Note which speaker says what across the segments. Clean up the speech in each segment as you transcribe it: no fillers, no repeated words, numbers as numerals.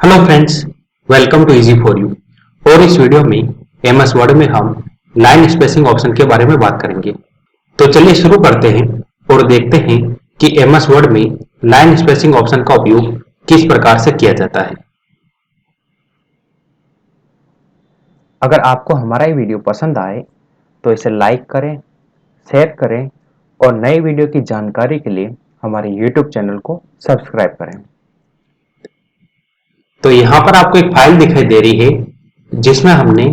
Speaker 1: Hello friends, welcome to easy for you. और इस video में एमएस वर्ड में हम लाइन स्पेसिंग ऑप्शन के बारे में बात करेंगे। तो चलिए शुरू करते हैं और देखते हैं कि एमएस वर्ड में लाइन स्पेसिंग ऑप्शन का उपयोग किस प्रकार से किया जाता है।
Speaker 2: अगर आपको हमारा ये वीडियो पसंद आए तो इसे लाइक करें, शेयर करें और नई वीडियो की जानकारी के लिए हमारे YouTube चैनल को सब्सक्राइब करें।
Speaker 1: तो यहाँ पर आपको एक फाइल दिखाई दे रही है जिसमें हमने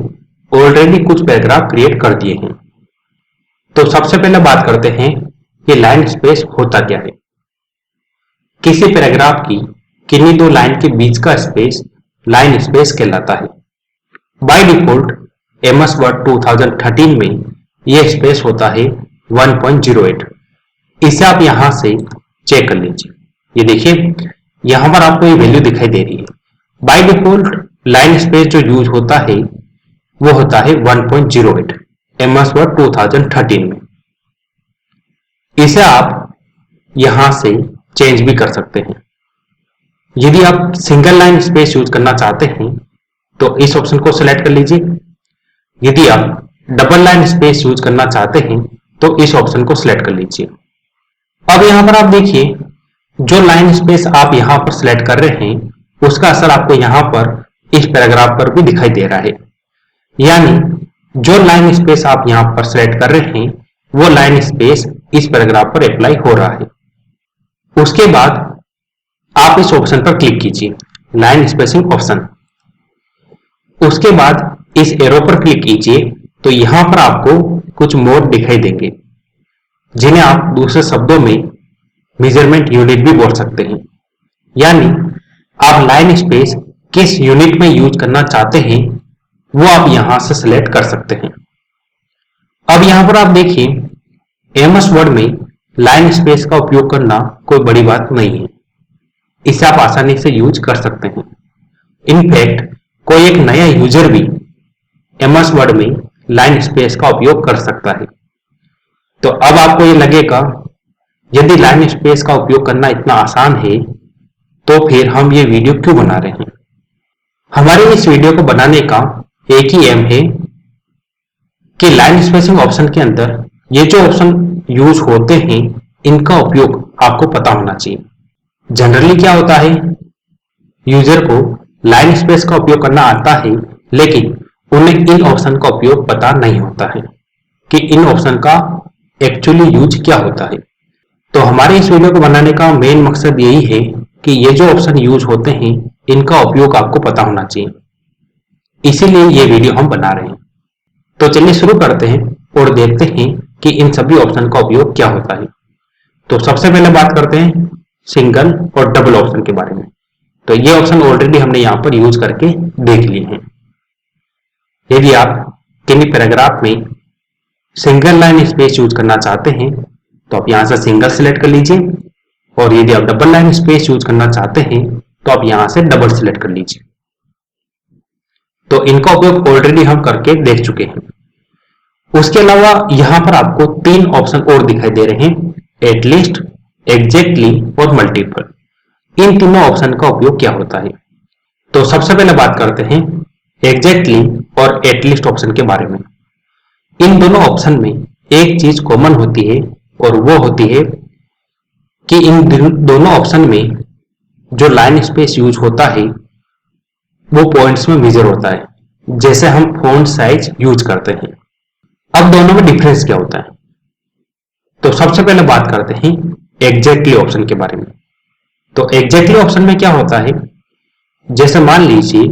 Speaker 1: ऑलरेडी कुछ पैराग्राफ क्रिएट कर दिए हैं। तो सबसे पहले बात करते हैं कि लाइन स्पेस होता क्या है। किसी पैराग्राफ की किन्हीं दो लाइन के बीच का स्पेस लाइन स्पेस कहलाता है। बाय डिफॉल्ट एमएस वर्ड 2013 में यह स्पेस होता है 1.08। इसे आप यहां से चेक कर लीजिए। ये देखिए, यहां पर आपको ये वैल्यू दिखाई दे रही है। बाय डिफॉल्ट लाइन स्पेस जो यूज होता है वो होता है 1.08 एमएस वर्ड 2013 में। इसे आप यहां से चेंज भी कर सकते हैं। यदि आप सिंगल लाइन स्पेस यूज करना चाहते हैं तो इस ऑप्शन को सिलेक्ट कर लीजिए। यदि आप डबल लाइन स्पेस यूज करना चाहते हैं तो इस ऑप्शन को सिलेक्ट कर लीजिए। अब यहां पर आप देखिए, जो लाइन स्पेस आप यहां पर सिलेक्ट कर रहे हैं उसका असर आपको यहां पर इस पैराग्राफ पर भी दिखाई दे रहा है। यानी जो लाइन स्पेस आप यहां पर सिलेक्ट कर रहे हैं वो लाइन स्पेस इस पैराग्राफ पर अप्लाई हो रहा है। उसके बाद आप इस ऑप्शन पर क्लिक कीजिए, लाइन स्पेसिंग ऑप्शन। उसके बाद इस एरो पर क्लिक कीजिए तो यहां पर आपको कुछ मोड दिखाई देंगे जिन्हें आप दूसरे शब्दों में मेजरमेंट यूनिट भी बोल सकते हैं। यानी आप लाइन स्पेस किस यूनिट में यूज करना चाहते हैं वो आप यहां से सिलेक्ट कर सकते हैं। अब यहां पर आप देखिए, एमएस वर्ड में लाइन स्पेस का उपयोग करना कोई बड़ी बात नहीं है। इसे आप आसानी से यूज कर सकते हैं। इनफैक्ट कोई एक नया यूजर भी एमएस वर्ड में लाइन स्पेस का उपयोग कर सकता है। तो अब आपको ये लगेगा, यदि लाइन स्पेस का उपयोग करना इतना आसान है तो फिर हम ये वीडियो क्यों बना रहे हैं। हमारे इस वीडियो को बनाने का एक ही एम है कि लाइन स्पेसिंग ऑप्शन के अंदर ये जो ऑप्शन यूज होते हैं इनका उपयोग आपको पता होना चाहिए। जनरली क्या होता है, यूजर को लाइन स्पेस का उपयोग करना आता है लेकिन उन्हें इन ऑप्शन का उपयोग पता नहीं होता है कि इन ऑप्शन का एक्चुअली यूज क्या होता है। तो हमारे इस वीडियो को बनाने का मेन मकसद यही है कि ये जो ऑप्शन यूज होते हैं इनका उपयोग आपको पता होना चाहिए। इसीलिए ये वीडियो हम बना रहे हैं। तो चलिए शुरू करते हैं और देखते हैं कि इन सभी ऑप्शन का उपयोग क्या होता है। तो सबसे पहले बात करते हैं सिंगल और डबल ऑप्शन के बारे में। तो ये ऑप्शन ऑलरेडी हमने यहाँ पर यूज करके देख लिए हैं। यदि आप किन्हीं पैराग्राफ में सिंगल लाइन स्पेस यूज करना चाहते हैं तो आप यहां से सिंगल सिलेक्ट कर लीजिए, और यदि आप डबल लाइन स्पेस यूज करना चाहते हैं तो आप यहां से डबल सिलेक्ट कर लीजिए। तो इनका उपयोग ऑलरेडी हम करके देख चुके हैं। उसके अलावा यहां पर आपको तीन ऑप्शन और दिखाई दे रहे हैं, एटलीस्ट, एग्जैक्टली और मल्टीपल। इन तीनों ऑप्शन का उपयोग क्या होता है। तो सबसे पहले बात करते हैं एग्जैक्टली और एटलीस्ट ऑप्शन के बारे में। इन दोनों ऑप्शन में एक चीज कॉमन होती है और वो होती है कि इन दोनों ऑप्शन में जो लाइन स्पेस यूज होता है वो पॉइंट्स में मेजर होता है, जैसे हम फॉन्ट साइज यूज करते हैं। अब दोनों में डिफरेंस क्या होता है। तो सबसे पहले बात करते हैं एग्जैक्टली ऑप्शन के बारे में। तो एग्जैक्टली ऑप्शन में क्या होता है, जैसे मान लीजिए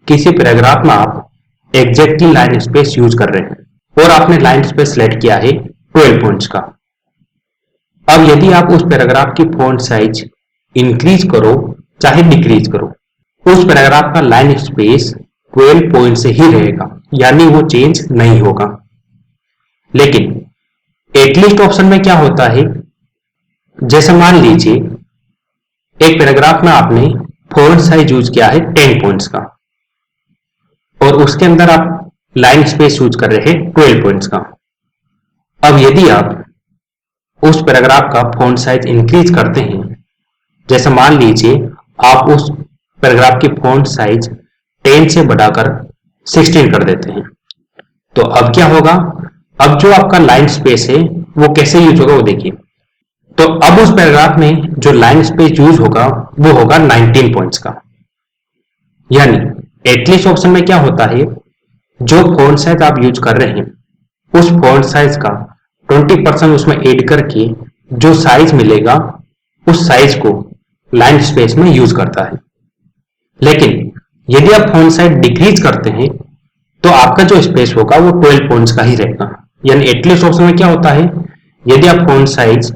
Speaker 1: किसी पैराग्राफ में आप एग्जैक्टली लाइन स्पेस यूज कर रहे हैं और आपने लाइन स्पेस सेलेक्ट किया है 12 पॉइंट्स का। अब यदि आप उस पैराग्राफ की फॉन्ट साइज इंक्रीज करो चाहे डिक्रीज करो, उस पैराग्राफ का लाइन स्पेस 12 पॉइंट से ही रहेगा, यानी वो चेंज नहीं होगा। लेकिन एटलीस्ट ऑप्शन में क्या होता है, जैसे मान लीजिए एक पैराग्राफ में आपने फॉन्ट साइज यूज किया है 10 पॉइंट्स का और उसके अंदर आप लाइन स्पेस यूज कर रहे हैं 12 पॉइंट्स का। अब यदि आप उस पैराग्राफ का फॉन्ट साइज इंक्रीज करते हैं, जैसे मान लीजिए आप उस पैराग्राफ की फॉन्ट साइज 10 से बढ़ाकर 16 कर देते हैं। तो अब क्या होगा, अब जो आपका लाइन स्पेस है वो कैसे यूज होगा वो देखिए। तो अब उस पैराग्राफ में जो लाइन स्पेस यूज होगा वो होगा 19 पॉइंट्स का। यानी एटलीस्ट ऑप्शन में क्या होता है, जो फॉन्ट साइज आप यूज कर रहे हैं उस फॉन्ट साइज का 20% उसमें ऐड करके जो साइज मिलेगा उस साइज को लाइन स्पेस में यूज करता है। लेकिन यदि आप फॉन्ट साइज डिक्रीज करते हैं तो आपका जो स्पेस होगा वो 12 पॉइंट्स का ही रहेगा। यानी एटलीस्ट ऑप्शन में क्या होता है, यदि आप फॉन्ट साइज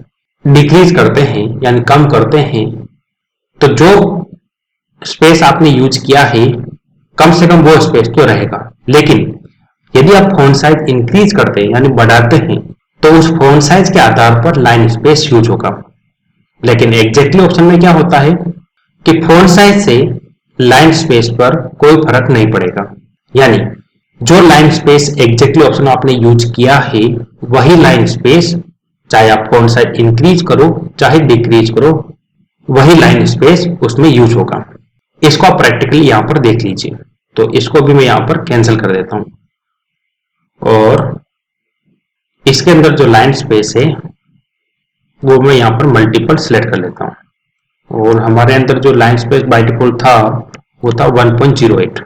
Speaker 1: डिक्रीज करते हैं यानी कम करते हैं तो जो स्पेस आपने यूज किया है कम से कम वो स्पेस तो रहेगा। लेकिन यदि आप फॉन्ट साइज इंक्रीज करते हैं यानी बढ़ाते हैं तो उस फॉन्ट साइज के आधार पर लाइन स्पेस यूज होगा। लेकिन एग्जैक्टली ऑप्शन में क्या होता है कि फॉन्ट साइज से लाइन स्पेस पर कोई फर्क नहीं पड़ेगा। यानी जो लाइन स्पेस एग्जैक्टली ऑप्शन आपने यूज किया है वही लाइन स्पेस, चाहे आप फॉन्ट साइज इंक्रीज करो चाहे डिक्रीज करो, वही लाइन स्पेस उसमें यूज होगा। इसको आप प्रैक्टिकली यहां पर देख लीजिए। तो इसको भी मैं यहां पर कैंसिल कर देता हूं और इसके अंदर जो लाइन स्पेस है वो मैं यहां पर मल्टीपल सिलेक्ट कर लेता हूं और हमारे अंदर जो लाइन स्पेस बाय डिफॉल्ट था वो था 1.08।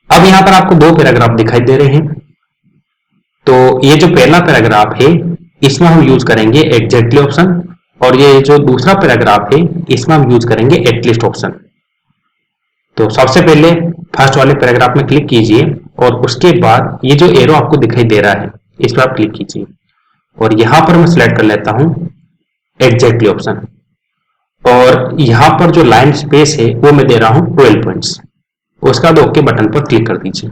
Speaker 1: अब यहां पर आपको दो पैराग्राफ दिखाई दे रहे हैं। तो ये जो पहला पैराग्राफ है इसमें हम यूज करेंगे एग्जैक्टली ऑप्शन और ये जो दूसरा पैराग्राफ है इसमें हम यूज करेंगे एटलीस्ट ऑप्शन। तो सबसे पहले फर्स्ट वाले पैराग्राफ में क्लिक कीजिए और उसके बाद ये जो एरो आपको दिखाई दे रहा है इस पर आप क्लिक कीजिए और यहां पर मैं सिलेक्ट कर लेता हूं एग्जैक्टली ऑप्शन और यहां पर जो लाइन स्पेस है वो मैं दे रहा हूं 12 पॉइंट्स। उसका बाद ओके बटन पर क्लिक कर दीजिए।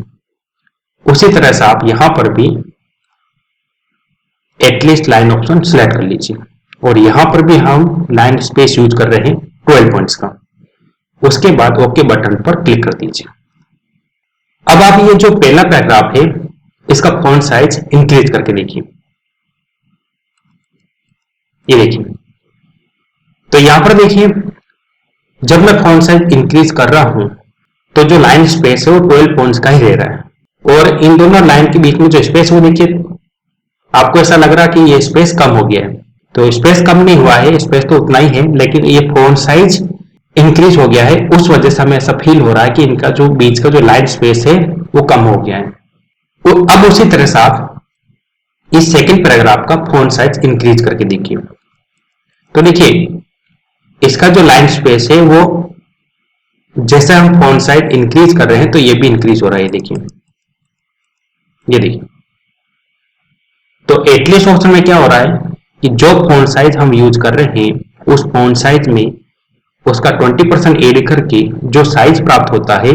Speaker 1: उसी तरह से आप यहां पर भी एटलीस्ट लाइन ऑप्शन सिलेक्ट कर लीजिए और यहां पर भी हम लाइन स्पेस यूज कर रहे हैं 12 पॉइंट्स का। उसके बाद ओके बटन पर क्लिक कर दीजिए। अब आप ये जो पहला पैराग्राफ है इसका फॉन्ट साइज इंक्रीज करके देखिए। ये देखिए, तो यहां पर देखिए जब मैं फॉन्ट साइज इंक्रीज कर रहा हूं तो जो लाइन स्पेस है वो 12 पॉइंट्स का ही रह रहा है और इन दोनों लाइन के बीच में जो स्पेस है वो देखिए आपको ऐसा लग रहा है कि ये स्पेस कम हो गया है। तो स्पेस कम नहीं हुआ है, स्पेस तो उतना ही है, लेकिन ये फॉन्ट साइज इंक्रीज हो गया है। उस वजह से हमें ऐसा फील हो रहा है कि इनका जो बीच का जो लाइन स्पेस है वो कम हो गया है। तो अब उसी तरह से आप इस सेकंड पैराग्राफ का फॉन्ट साइज इंक्रीज करके देखिए। तो देखिए इसका जो लाइन स्पेस है वो जैसे हम फॉन्ट साइज इंक्रीज कर रहे हैं तो ये भी इंक्रीज हो रहा है। देखिए ये देखिए, तो एटलीस्ट ऑप्शन में क्या हो रहा है कि जो फॉन्ट साइज हम यूज कर रहे हैं उस फॉन्ट साइज में उसका 20% ऐड करके जो साइज प्राप्त होता है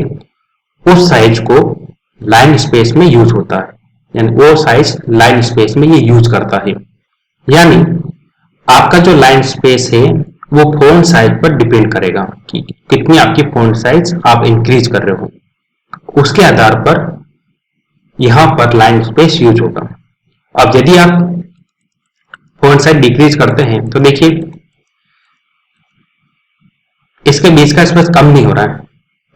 Speaker 1: उस साइज को लाइन स्पेस में यूज होता है। यानी वो साइज लाइन स्पेस में ये यूज करता है। यानी आपका जो लाइन स्पेस है वो फॉन्ट साइज पर डिपेंड करेगा कि कितनी आपकी फॉन्ट साइज आप इंक्रीज कर रहे हो, उसके आधार पर यहां पर लाइन स्पेस यूज होगा। अब यदि आप फॉन्ट साइज डिक्रीज करते हैं तो देखिए इसके बीच का स्पेस कम नहीं हो रहा है।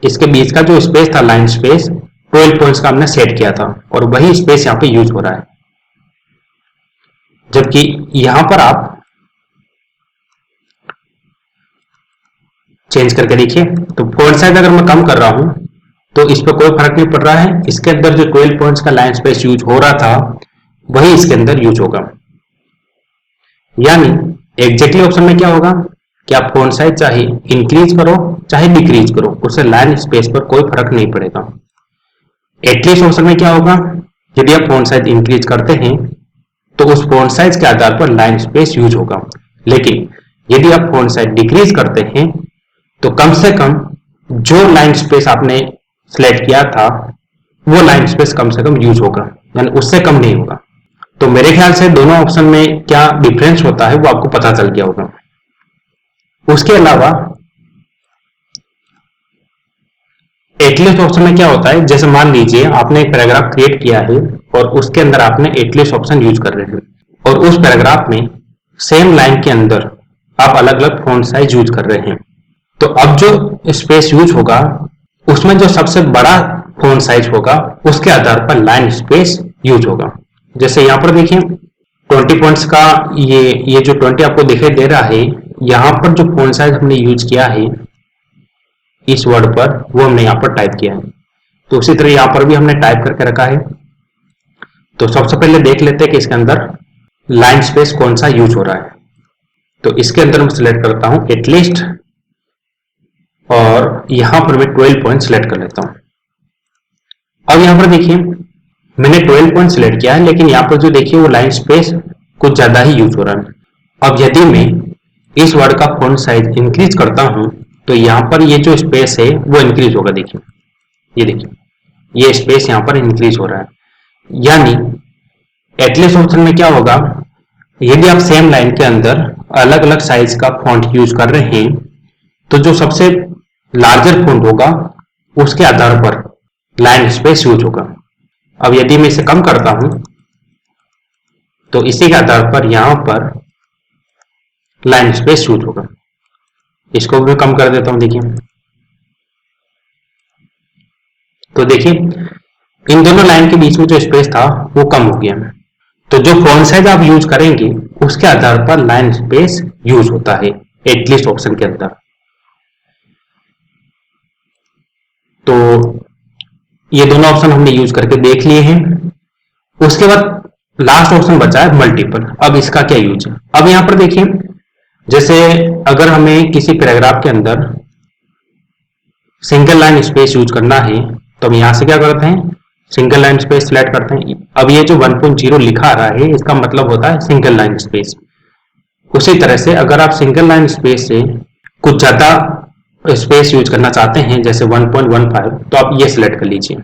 Speaker 1: इसके बीच का जो स्पेस था लाइन स्पेस 12 पॉइंट्स का हमने सेट किया था और वही स्पेस यहां पे यूज हो रहा है। जबकि यहां पर आप चेंज करके देखिए तो फॉन्ट साइज अगर मैं कम कर रहा हूं तो इस पर कोई फर्क नहीं पड़ रहा है। इसके अंदर जो 12 पॉइंट्स का लाइन स्पेस यूज हो रहा था वही इसके अंदर यूज होगा। यानी एग्जैक्टली ऑप्शन में क्या होगा कि आप फॉन्ट साइज चाहे इंक्रीज करो चाहे डिक्रीज करो उससे लाइन स्पेस पर कोई फर्क नहीं पड़ेगा। एटलीस्ट ऑप्शन में क्या होगा, यदि आप फॉन्ट साइज इंक्रीज करते हैं तो उस फॉन्ट साइज के आधार पर लाइन स्पेस यूज होगा। लेकिन यदि आप फॉन्ट साइज डिक्रीज करते हैं तो कम से कम जो लाइन स्पेस आपने सिलेक्ट किया था वो लाइन स्पेस कम से कम यूज होगा, यानी उससे कम नहीं होगा। तो मेरे ख्याल से दोनों ऑप्शन में क्या डिफरेंस होता है वो आपको पता चल गया होगा। उसके अलावा एटलीस्ट ऑप्शन में क्या होता है, जैसे मान लीजिए आपने एक पैराग्राफ क्रिएट किया है और उसके अंदर आपने एटलीस्ट ऑप्शन यूज कर रहे हैं और उस पैराग्राफ में सेम लाइन के अंदर आप अलग अलग फॉन्ट साइज यूज कर रहे हैं तो अब जो स्पेस यूज होगा उसमें जो सबसे बड़ा फॉन्ट साइज होगा उसके आधार पर लाइन स्पेस यूज होगा। जैसे यहाँ पर देखिए 20 पॉइंट्स का ये जो 20 आपको दिखाई दे रहा है, यहाँ पर जो फॉन्ट साइज हमने यूज किया है इस वर्ड पर वो हमने यहाँ पर टाइप किया है। तो उसी तरह यहाँ पर भी हमने टाइप करके रखा है। तो सबसे पहले देख लेते हैं कि इसके अंदर लाइन स्पेस कौन सा यूज हो रहा है। तो इसके अंदर मैं सिलेक्ट करता हूं एटलीस्ट और यहां पर मैं 12 पॉइंट सिलेक्ट कर लेता हूं। अब यहां पर देखिए मैंने 12 पॉइंट सिलेक्ट किया है, लेकिन यहां पर जो देखिए वो लाइन स्पेस कुछ ज्यादा ही यूज हो रहा है। अब यदि मैं इस वर्ड का फॉन्ट साइज इंक्रीज करता हूं तो यहां पर ये जो स्पेस है वो इंक्रीज होगा। देखिए ये देखिए ये स्पेस यहां पर इंक्रीज हो रहा है। यानी एटलीस्ट ऑप्शन में क्या होगा, यदि आप सेम लाइन के अंदर अलग अलग साइज का फॉन्ट यूज कर रहे हैं तो जो सबसे लार्जर फॉन्ट होगा उसके आधार पर लाइन स्पेस यूज होगा। अब यदि मैं इसे कम करता हूं तो इसी के आधार पर यहां पर लाइन स्पेस यूज होगा। इसको भी कम कर देता हूं। देखिए तो देखिए इन दोनों लाइन के बीच में जो स्पेस था वो कम हो गया। तो जो फॉन्ट साइज आप यूज करेंगे उसके आधार पर लाइन स्पेस यूज होता है एटलीस्ट ऑप्शन के अंदर। तो ये दोनों ऑप्शन हमने यूज करके देख लिए हैं। उसके बाद लास्ट ऑप्शन बचा है मल्टीपल। अब इसका क्या यूज है। अब यहां पर देखिए जैसे अगर हमें किसी पैराग्राफ के अंदर सिंगल लाइन स्पेस यूज करना है तो हम यहां से क्या करते हैं, सिंगल लाइन स्पेस सिलेक्ट करते हैं। अब ये जो 1.0 लिखा आ रहा है इसका मतलब होता है सिंगल लाइन स्पेस। उसी तरह से अगर आप सिंगल लाइन स्पेस से कुछ ज्यादा स्पेस यूज करना चाहते हैं जैसे 1.15 तो आप ये सिलेक्ट कर लीजिए।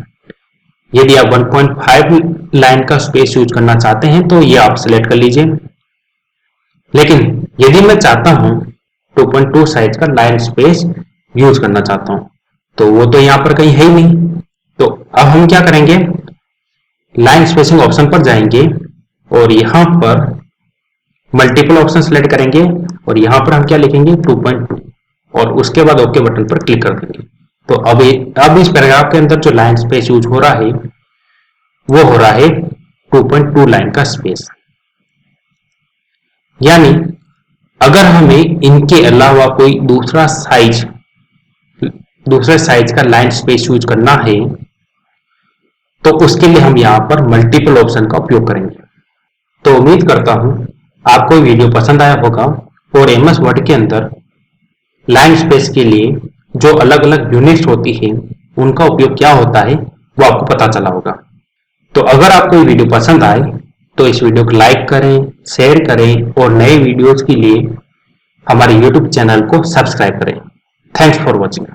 Speaker 1: यदि आप 1.5 लाइन का स्पेस यूज करना चाहते हैं तो ये आप सिलेक्ट कर लीजिए। लेकिन यदि मैं चाहता हूं 2.2 साइज का लाइन स्पेस यूज करना चाहता हूं तो वो तो यहां पर कहीं है ही नहीं। तो अब हम क्या करेंगे, लाइन स्पेसिंग ऑप्शन पर जाएंगे और यहां पर मल्टीपल ऑप्शन सेलेक्ट करेंगे और यहां पर हम क्या लिखेंगे 2.2 और उसके बाद ओके बटन पर क्लिक कर देंगे। तो अब इस पैराग्राफ के अंदर जो लाइन स्पेस यूज हो रहा है वो हो रहा है 2.2 लाइन का स्पेस। यानी अगर हमें इनके अलावा कोई दूसरे साइज का लाइन स्पेस यूज करना है तो उसके लिए हम यहां पर मल्टीपल ऑप्शन का उपयोग करेंगे। तो उम्मीद करता हूं आपको वीडियो पसंद आया होगा और एमएस वर्ड के अंदर लाइन स्पेस के लिए जो अलग अलग यूनिट्स होती है उनका उपयोग क्या होता है वो आपको पता चला होगा। तो अगर आपको ये वीडियो पसंद आए तो इस वीडियो को लाइक करें, शेयर करें और नए वीडियोज के लिए हमारे YouTube चैनल को सब्सक्राइब करें। Thanks for watching.